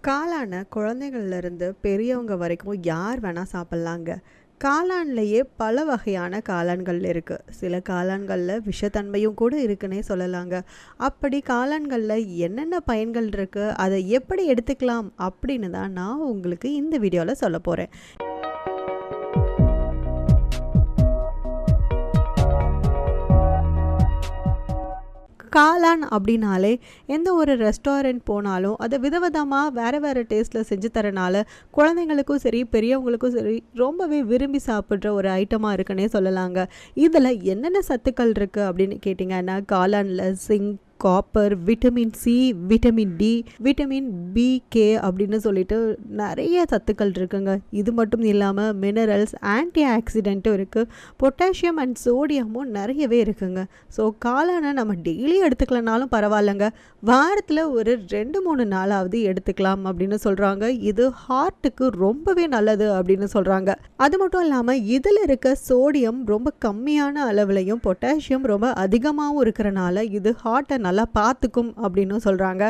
காளானை குழந்தைகள்லேருந்து பெரியவங்க வரைக்கும் யார் வேணால் சாப்பிட்லாங்க. காளான்லேயே பல வகையான காளான்கள் இருக்குது. சில காளான்களில் விஷத்தன்மையும் கூட இருக்குன்னே சொல்லலாங்க. அப்படி காளான்களில் என்னென்ன பயன்கள் இருக்குது, அதை எப்படி எடுத்துக்கலாம் அப்படின்னு தான் நான் உங்களுக்கு இந்த வீடியோவில் சொல்ல போகிறேன். காளான் அப்படின்னாலே எந்த ஒரு ரெஸ்டாரண்ட் போனாலும் அதை விதவிதமாக வேறு டேஸ்ட்டில் செஞ்சு தரனால குழந்தைங்களுக்கும் சரி பெரியவங்களுக்கும் சரி ரொம்பவே விரும்பி சாப்பிட்ற ஒரு ஐட்டமாக இருக்குன்னே சொல்லலாங்க. இதில் என்னென்ன சத்துக்கள் இருக்குது அப்படின்னு கேட்டிங்கன்னா, காளானில் zinc, copper, vitamin C, vitamin D, vitamin B, அப்படின்னு சொல்லிட்டு நிறைய சத்துக்கள் இருக்குங்க. இது மட்டும் இல்லாமல் மினரல்ஸ், ஆன்டி ஆக்சிடென்ட்டும் இருக்குது. பொட்டாசியம் அண்ட் சோடியமும் நிறையவே இருக்குங்க. ஸோ காளானை நம்ம டெய்லி எடுத்துக்கலனாலும் பரவாயில்லைங்க, வாரத்தில் ஒரு 2-3 நாளாவது எடுத்துக்கலாம் அப்படின்னு சொல்கிறாங்க. இது ஹார்ட்டுக்கு ரொம்பவே நல்லது அப்படின்னு சொல்கிறாங்க. அது மட்டும் இல்லாமல் இதில் இருக்க சோடியம் ரொம்ப கம்மியான அளவுலையும் பொட்டாசியம் ரொம்ப அதிகமாகவும் இருக்கிறனால இது ஹார்ட்டை நல்லா பார்த்துக்கும் அப்படின்னு சொல்கிறாங்க.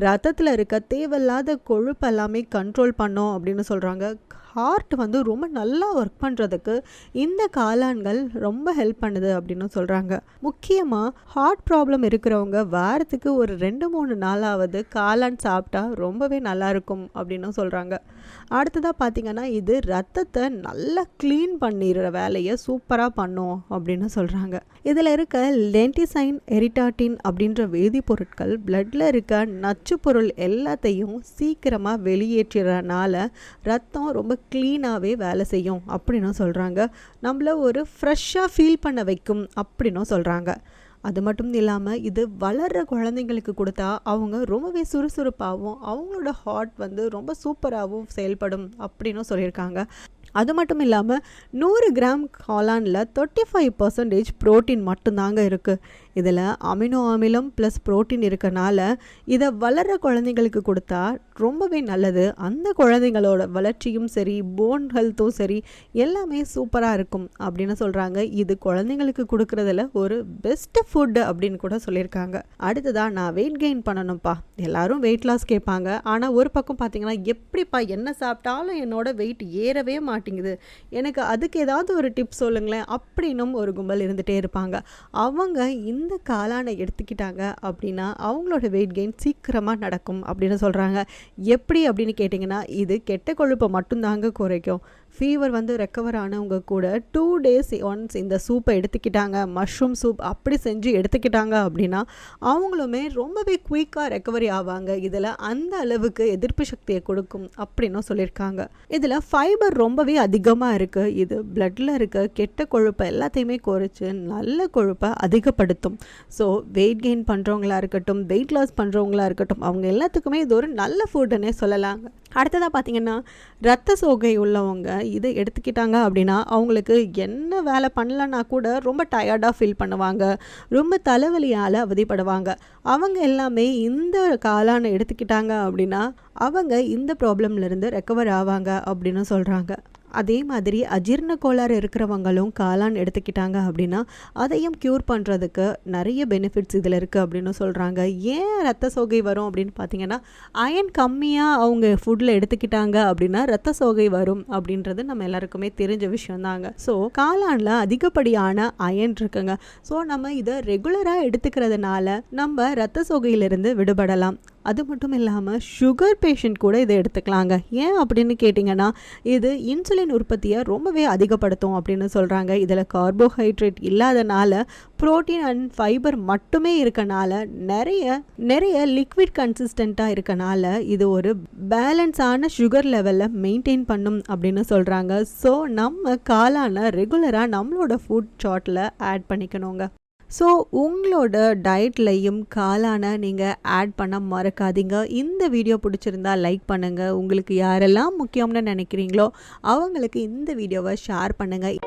ரத்தத்தில் இருக்க தேவையில்லாத கொழுப்பு எல்லாமே கண்ட்ரோல் பண்ணோம் அப்படின்னு சொல்கிறாங்க. ஹார்ட் ரொம்ப நல்லா ஒர்க் பண்ணுறதுக்கு இந்த காளான்கள் ரொம்ப ஹெல்ப் பண்ணுது அப்படின்னு சொல்கிறாங்க. முக்கியமாக ஹார்ட் ப்ராப்ளம் இருக்கிறவங்க வாரத்துக்கு ஒரு 2-3 நாளாவது காளான் சாப்பிட்டா ரொம்பவே நல்லாயிருக்கும் அப்படின்னு சொல்கிறாங்க. அடுத்ததாக பார்த்திங்கன்னா, இது ரத்தத்தை நல்லா க்ளீன் பண்ணிடுற வேலையை சூப்பராக பண்ணும் அப்படின்னு சொல்கிறாங்க. இதில் இருக்க லென்டிசைன், எரிட்டாட்டின் அப்படின்ற வேதிப்பொருட்கள் பிளட்டில் இருக்க நச்சு பொருள் எல்லாத்தையும் சீக்கிரமாக வெளியேற்றுறதுனால ரத்தம் ரொம்ப க்ளீனாகவே வேலை செய்யும் அப்படின்னு சொல்கிறாங்க. நம்மள ஒரு ஃப்ரெஷ்ஷாக ஃபீல் பண்ண வைக்கும் அப்படின்னும் சொல்கிறாங்க. அது மட்டும் இல்லாமல் இது வளர்கிற குழந்தைங்களுக்கு கொடுத்தா அவங்க ரொம்பவே சுறுசுறுப்பாகவும் அவங்களோட ஹார்ட் ரொம்ப சூப்பராகவும் செயல்படும் அப்படின்னு சொல்லியிருக்காங்க. அது மட்டும் இல்லாமல் 100 கிராம் காளானில் 35% புரோட்டீன் மட்டும்தாங்க இருக்குது. இதில் அமினோ அமிலம் ப்ளஸ் புரோட்டீன் இருக்கனால இதை வளர்கிற குழந்தைங்களுக்கு கொடுத்தா ரொம்பவே நல்லது. அந்த குழந்தைங்களோட வளர்ச்சியும் சரி, போன் ஹெல்த்தும் சரி, எல்லாமே சூப்பராக இருக்கும் அப்படின்னு சொல்கிறாங்க. இது குழந்தைங்களுக்கு கொடுக்குறதுல ஒரு பெஸ்ட் ஃபுட்டு அப்படின்னு கூட சொல்லியிருக்காங்க. அடுத்ததாக, நான் வெயிட் கெயின் பண்ணணும்ப்பா, எல்லாரும் வெயிட் லாஸ் கேட்பாங்க. ஆனால் ஒரு பக்கம் பார்த்திங்கன்னா, எப்படிப்பா என்ன சாப்பிட்டாலும் என்னோட வெயிட் ஏறவே மாட்டேங்குது, எனக்கு அதுக்கு ஏதாவது ஒரு டிப்ஸ் சொல்லுங்களேன் அப்படின்னும் ஒரு கும்பல் இருந்துகிட்டே இருப்பாங்க. அவங்க இந்த காளானை எடுத்துக்கிட்டாங்க அப்படின்னா அவங்களோட வெயிட் கெயின் சீக்கிரமாக நடக்கும் அப்படின்னு சொல்கிறாங்க. எப்படி அப்படின்னு கேட்டிங்கன்னா, இது கெட்ட கொழுப்பை மட்டும்தாங்க குறைக்கும். ஃபீவர் ரெக்கவர் ஆனவங்க கூட 2 days ஒன்ஸ் இந்த சூப்பை எடுத்துக்கிட்டாங்க, மஷ்ரூம் சூப் அப்படி செஞ்சு எடுத்துக்கிட்டாங்க அப்படின்னா அவங்களுமே ரொம்பவே குயிக்காக ரெக்கவரி ஆவாங்க. இதில் அந்த அளவுக்கு எதிர்ப்பு சக்தியை கொடுக்கும் அப்படின்னும் சொல்லியிருக்காங்க. இதில் ஃபைபர் ரொம்பவே அதிகமாக இருக்குது. இது பிளட்டில் இருக்க கெட்ட கொழுப்பை எல்லாத்தையுமே குறைச்சி நல்ல கொழுப்பை அதிகப்படுத்தும். ஸோ வெயிட் கெயின் பண்ணுறவங்களா இருக்கட்டும், வெயிட் லாஸ் பண்ணுறவங்களா இருக்கட்டும், அவங்க எல்லாத்துக்குமே இது ஒரு நல்ல ஃபுட்டுன்னே சொல்லலாங்க. அடுத்ததாக பார்த்திங்கன்னா, ரத்த சோகை உள்ளவங்க இதை எடுத்துக்கிட்டாங்க அப்படின்னா அவங்களுக்கு என்ன வேலை பண்ணலன்னா கூட ரொம்ப டயர்டாக ஃபீல் பண்ணுவாங்க, ரொம்ப தலைவலியால் அவதிப்படுவாங்க. அவங்க எல்லாமே இந்த காளானை எடுத்துக்கிட்டாங்க அப்படின்னா அவங்க இந்த ப்ராப்ளம்லேருந்து ரெக்கவர் ஆவாங்க அப்படின்னு சொல்கிறாங்க. அதே மாதிரி அஜீரண கோளாறு இருக்கிறவங்களும் காளான் எடுத்துக்கிட்டாங்க அப்படின்னா அதையும் க்யூர் பண்ணுறதுக்கு நிறைய பெனிஃபிட்ஸ் இதில் இருக்குது அப்படின்னு சொல்கிறாங்க. ஏன் ரத்த சோகை வரும் அப்படின்னு பார்த்தீங்கன்னா, அயன் கம்மியாக அவங்க ஃபுட்டில் எடுத்துக்கிட்டாங்க அப்படின்னா ரத்த சோகை வரும் அப்படின்றது நம்ம எல்லாருக்குமே தெரிஞ்ச விஷயந்தாங்க. ஸோ காளானில் அதிகப்படியான அயன் இருக்குங்க. ஸோ நம்ம இதை ரெகுலராக எடுத்துக்கிறதுனால நம்ம ரத்த சோகையிலிருந்து விடுபடலாம். அது மட்டும் இல்லாமல் சுகர் பேஷண்ட் கூட இதை எடுத்துக்கலாங்க. ஏன் அப்படின்னு கேட்டிங்கன்னா, இது இன்சுலின் உற்பத்தியை ரொம்பவே அதிகப்படுத்தும் அப்படின்னு சொல்கிறாங்க. இதில் கார்போஹைட்ரேட் இல்லாதனால புரோட்டீன் அண்ட் ஃபைபர் மட்டுமே இருக்கனால நிறைய லிக்விட் கன்சிஸ்டண்ட்டாக இருக்கனால இது ஒரு பேலன்ஸான சுகர் லெவலில் மெயின்டைன் பண்ணும் அப்படின்னு சொல்கிறாங்க. ஸோ நம்ம காளானை ரெகுலராக நம்மளோட ஃபுட் சார்ட்டில் ஆட் பண்ணிக்கணுங்க. ஸோ உங்களோட டயட்லையும் காளானை நீங்கள் ஆட் பண்ண மறக்காதீங்க. இந்த வீடியோ பிடிச்சிருந்தா லைக் பண்ணுங்கள். உங்களுக்கு யாரெல்லாம் முக்கியம்னு நினைக்கிறீங்களோ அவங்களுக்கு இந்த வீடியோவை ஷேர் பண்ணுங்கள்.